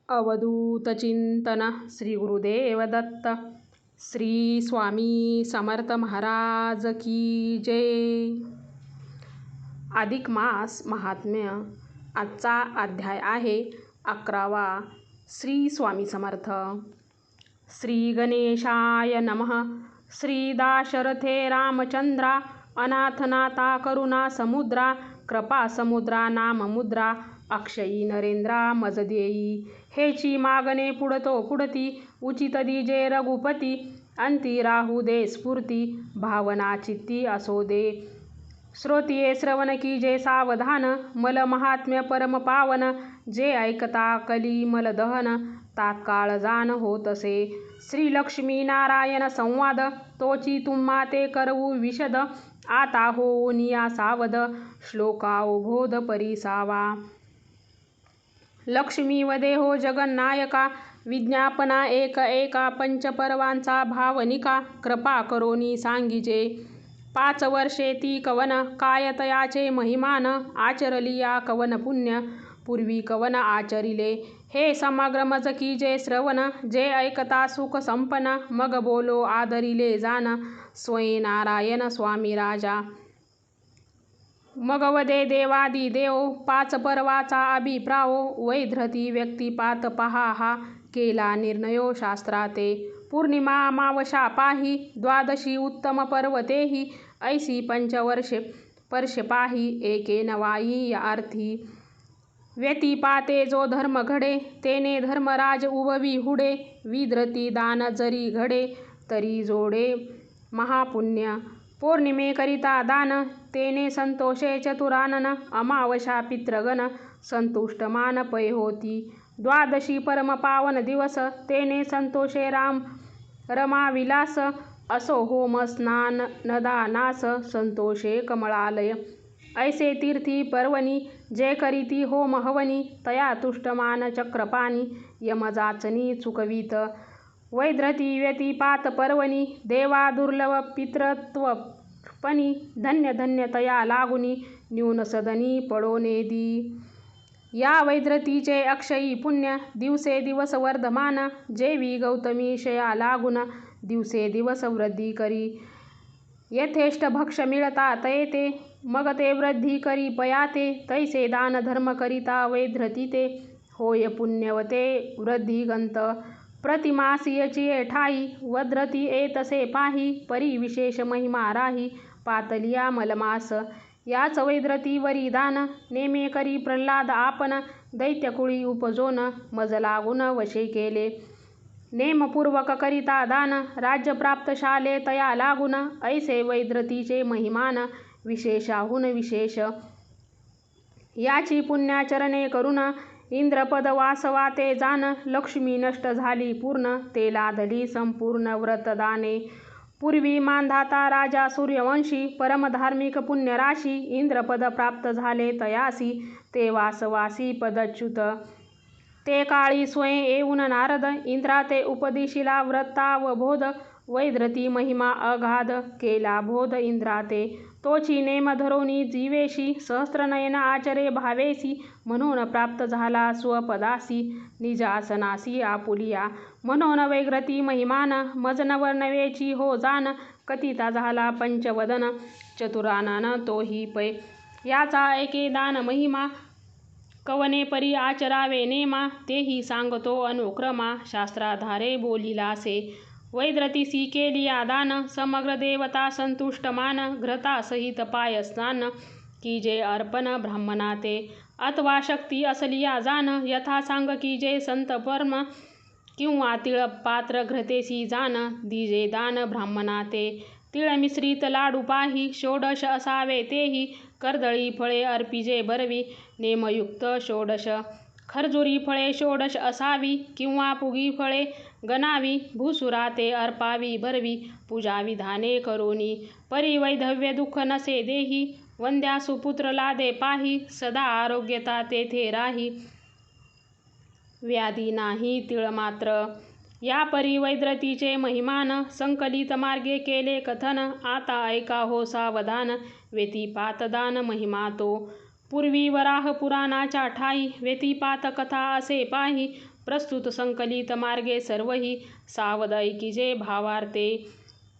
अवधूत चिंतन श्री गुरुदेव दत्त. श्री स्वामी समर्थ महाराज की जय. अधिक मास महात्म्य. आजचा अध्याय आहे 11वा. श्री स्वामी समर्थ. श्री गणेशाय नमः. श्री दाशरथे रामचंद्रा अनाथनाथा करुणा समुद्रा कृपा समुद्रा नाम मुद्रा अक्षयी नरेंद्रा मज देई. हेची मागणे पुढतो पुढती उचित दिजे रघुपती. अंती राहू दे स्फूर्ती भावना चित्ती असो दे. श्रोतिये श्रवण की जे सावधान मल महात्म्य परम पावन. जे ऐकता कली मल दहन तात्काळ जाण होतसे. श्री लक्ष्मी नारायण संवाद तोची तुम्हा ते करवू विशद. आता होऊन या सावध श्लोकावबोध परिसावा. लक्ष्मी वदे हो जगन्नायका विज्ञापना एक एका पंचपर्वांचा भावनिका. कृपा करोनी सांगिजे 5 वर्षे ती कवन. काय तयाचे महिमान आचरलिया कवन पुण्य पूर्वी कवन आचरिले. हे समग्र मज की जे श्रवण जे ऐकता सुख संपन्न. मग बोलो आदरिले जाण स्वयं नारायण स्वामी राजा. मग वदे देवादी देव 5 पर्वाचा अभिप्रायो. वैधृती व्यक्तिपात पहा हा केला निर्णयो शास्त्राते. पौर्णिमा अमावस्या पाही 12शी उत्तम पर्व तेही. ऐसी पंचवर्षे पर्षे पाही एके नवाई या अर्थी. व्यतिपाते जो धर्म घडे तेने धर्मराज उभवी हुडे. विधृती दान जरी घडे तरी जोडे महापुण्य. पौर्णिमेकरिता दान तेने संतोषे चतुरानन. अमावस्या पितृगण संतुष्ट मान पै होती. 12शी परम पावन दिवस तेने संतोषे राम रमा विलास. असो होम स्नान नदानास संतोषे कमळालय. ऐसे तीर्थी पर्वणी जे करीती होम हवनी. तया तुष्टमान चक्रपाणी यमजाचनी चुकवीत. वैधृती व्यतिपात पर्वणी देवा दुर्लभ पितृत्वपणी. धन्य धन्य तया लागुनी न्यून सदनी पडो नेदी. या वैधृतीचे अक्षयी पुण्य दिवसे दिवस वर्धमान. जेवी गौतमी शया लागून दिवसे दिवस वृद्धी करी. यथेष्ट भक्ष मिळता तयेते मग ते वृद्धी करी पयाते. तैसे दान धर्म करिता वैधृती ते होय पुण्यवते वृद्धिगंत. प्रतिमासी यचिये ठाई वैधृती येतसे पाही. परी विशेष महिमा राही पातलिया मलमास. याच वैधृती वरी दान नेमे करी प्रल्हाद आपण. दैत्यकुळी उपजोन मज लागून वशे केले. नेमपूर्वक करिता दान राज्य प्राप्त शाले तया लागून. ऐसे वैधृतीचे महिमान विशेषाहून विशेष. याची पुण्याचरणे करून इंद्रपद वासवा ते जाण. लक्ष्मी नष्ट झाली पूर्ण ते लादली संपूर्ण व्रतदाने. पूर्वी मांधाता राजा सूर्यवंशी परमधार्मिक पुण्यराशी. इंद्रपद प्राप्त झाले तयासी ते वासवासी पदच्युत. ते काळी स्वयं येऊन नारद इंद्रा ते उपदिशिला व्रतावबोध. वैधृती महिमा अगाध केला बोध इंद्रा ते. तोची नेम धरोनी जीवेशी सहस्त्रनयन आचरे भावेसी. म्हणून प्राप्त झाला स्वपदासी निजासनासी आपुलिया. म्हणून वैधृती महिमान मज नवेची हो जाण. कथिता झाला पंचवदन चतुरानन तोही पै. याचा ऐके दान महिमा कवने परी आचरावे नेमा. तेही सांगतो अनुक्रमा शास्त्राधारे बोलिलासे. वैधृतीसी केलिया दान समग्र देवता संतुष्ट मान. घृता सहित पाय स्नान की जे अर्पण ब्राह्मणा ते. अथवा शक्ती असलिया जाण यथा सांग की जे संत परम. किंवा तिळ पात्र घृतेसी जाण दिजे दान ब्राह्मणा ते. तिळ मिश्रित लाडू पाही 16 असावे तेही. कर्दळी फळे अर्पिजे बरवी नेमयुक्त 16. खर्जुरी फळे 16 असावी किंवा पुगी फळे गणावी. भूसुरा ते अर्पावी बरवी पूजा विधाने करोनी. परी वैधव्य दुःख नसे देही वंद्या सुपुत्र लादे पाही. सदा आरोग्यता तेथे राही व्याधी नाही तिळ मात्र. या परी वैधृतीचे महिमान संकलित मार्गे केले कथन. आता ऐका हो सावधान व्यतिपात दान महिमा तो. पूर्वी वराह पुराणाच्या ठाई व्यतिपात कथा असे पाही. प्रस्तुत संकलित मार्गे सर्वही सावध ऐकिजे भावार्थे.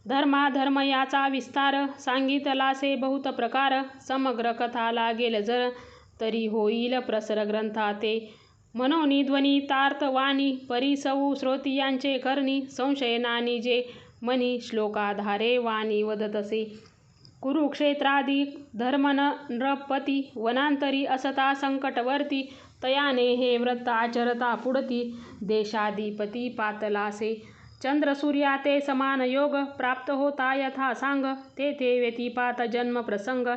धर्माधर्म याचा विस्तार सांगितलासे बहुत प्रकार. समग्र कथा लागेल जर तरी होईल प्रसर ग्रंथाते. मनोनी ध्वनितार्थ वाणी परिसऊ श्रोतियांचे करणी. संशय नानी जे मनी श्लोकाधारे वाणी वदतसे. कुरुक्षेत्रादी धर्म नृपती वनांतरी असता संकटवर्ती. तयाने हे व्रत आचरता पुढती देशाधिपती पातलासे. चंद्र सूर्याते समान योग प्राप्त होता यथा सांग. तेथे व्यतिपात जन्म प्रसंग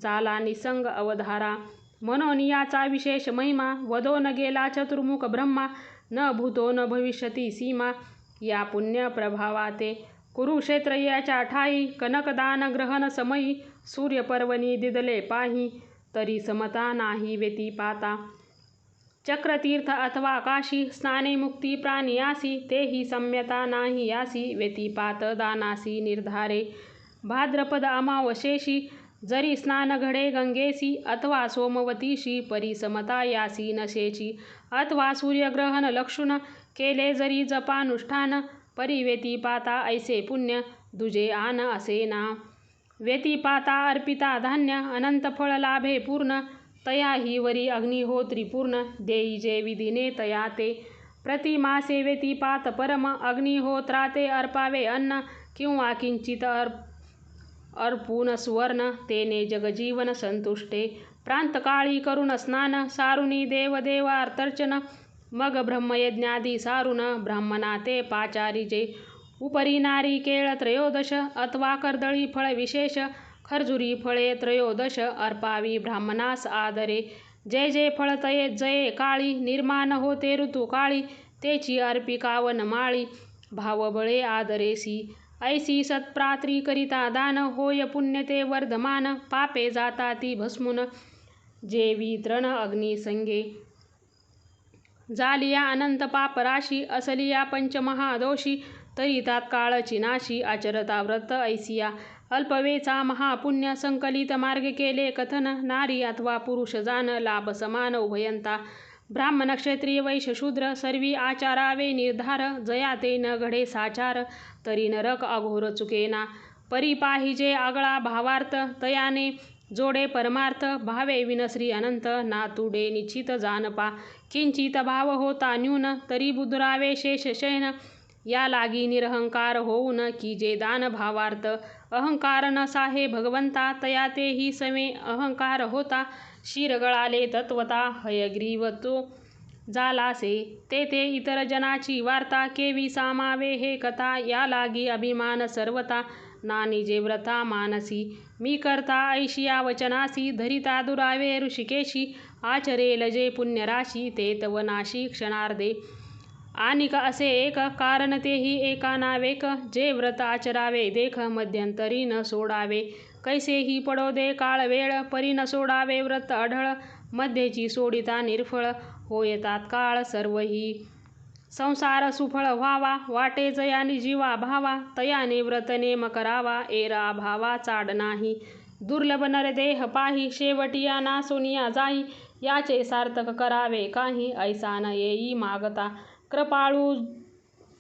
झाला निसंग अवधारा. मनोनियाचा विशेष महिमा वदोन गेला चतुर्मुख ब्रह्मा. न भूतो न भविष्यती सीमा या पुण्य प्रभावाते. कुरुक्षेत्र याच्या ठाई कनकदान ग्रहण समयी. सूर्यपर्वणी दिदले पाही तरी समता नाही व्यतिपाता. चक्रतीर्थ अथवा काशी स्नाने मुक्ती प्राणियासी. तेही सम्यता नाही यासी व्यतिपात दानासी निर्धारे. भाद्रपद अमावशेषी जरी स्नान घडे गंगेसी. अथवा सोमवतीशी परिसमता यासी नशेची. अथवा सूर्यग्रहण लक्षुण केले जरी जपानुष्ठान. परी व्यतिपाता ऐसे पुण्य दुजे आन असे ना. व्यतिपाता अर्पिता धान्य अनंत फळ लाभे पूर्ण. तयाही वरी अग्निहोत्री पूर्ण देई जे विधीने तया ते. प्रतिमासे व्यतिपात परम अग्निहोत्राते अर्पावे अन्न. किंवा किंचित अर्पून सुवर्ण तेने जगजीवन संतुष्टे. प्रांतकाळी करून स्नान सारुनी देवदेवार्चन. मग ब्रह्मयज्ञादी सारून ब्राह्मणाते पाचारीजे. उपरी नारिकेळ त्रयोदश अथवा कर्दळी फळ विशेष. खर्जुरी फळे त्रयोदश अर्पावी ब्राह्मणास आदरे. जे जे फळ तये जये काळी निर्माण होते ऋतुकाळी. तेची अर्पिका वनमाळी भावबळे आदरेसी. ऐसी सत्प्रात्री करिता दान होय पुण्य ते वर्धमान. पापे जाता ती भस्मून जेवी तृण अग्निसंगे. जालिया अनंत पापराशी असलिया पंचमहादोषी. तरी तात्काळची नाशी आचरता व्रत ऐसिया. अल्पवेचा महापुण्य संकलित मार्ग केले कथन. नारी अथवा पुरुष जान लाभ समान उभयंता. ब्राह्मण क्षत्रिय वैश्य शूद्र सर्वी आचारावे निर्धार. जया ते न घडे साचार तरी नरक अघोर चुकेना. परी पाहिजे आगळा भावार्थ तयाने जोडे परमार्थ. भावे विनश्री अनंत नातुडे निश्चित जानपा. किंचित भाव होता न्यून तरी बुद्रावे शेष शयन. या लागी निरहंकार होऊन की जे दान भावार्थ. अहंकार नसा हे भगवंता तया तेही समे अहंकार होता. शिर गळाले तत्वता हयग्रीव तो जालासे. तेथे इतर जनाची वार्ता केवी सामावे हे कथा. या लागी अभिमान सर्वता नानिजे व्रता मानसी. मी करता ऐशिया वचनासी धरिता दुरावे ऋषिकेशी. आचरेल जे पुण्यराशी ते तव नाशी क्षणार्धे. आनिक असे एक कारण तेही एका नावेक. जे व्रत आचरावे देख मध्यंतरी न सोडावे. कैसेही पडो दे काळ वेळ परी न सोडावे व्रत अढळ. मध्येची सोडिता निर्फळ होय तात्काळ सर्वही. संसार सुफळ व्हावा वाटे जयानी जीवा भावा. तयाने व्रत नेम करावा एरा भावा चाड नाही. दुर्लभ नरदेह पाही शेवटिया नासोनिया जाई. याचे सार्थक करावे काही ऐसा न येई मागता. कृपाळू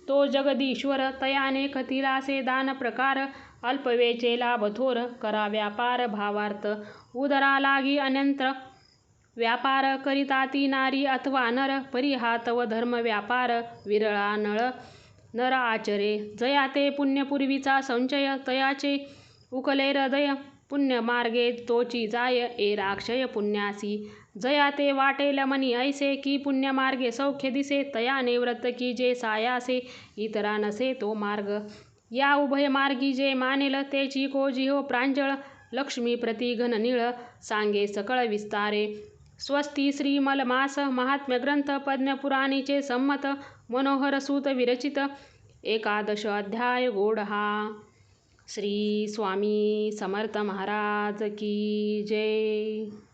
तो जगदीश्वर तयाने कथिलासे दान प्रकार. अल्पवेचे लाभ थोर करा व्यापार भावार्थ. उदरा लागी अनंत व्यापार करिता ती नारी अथवा नर. परी हा तव धर्म व्यापार विरळा नर आचरे. जया ते पुण्यपूर्वीचा संचय तयाचे उकले हृदय. पुण्य मार्गे तोची जाय एरा अक्षय पुण्यासी. जया ते वाटेल मनी ऐसे की पुण्य मार्गे सौख्य दिसे. तयाने व्रत की जे सायासे इतरा नसे तो मार्ग. या उभय मार्गी जे मानेल तेची कोजी हो प्रांजळ. लक्ष्मी प्रति घन निळ सांगे सकळ विस्तारे. स्वस्ती श्री मलमास महात्म्य ग्रंथ पद्मपुराणीचे संमत. मनोहर सूत विरचित 11 अध्याय गोड हा. श्री स्वामी समर्थ महाराज की जय.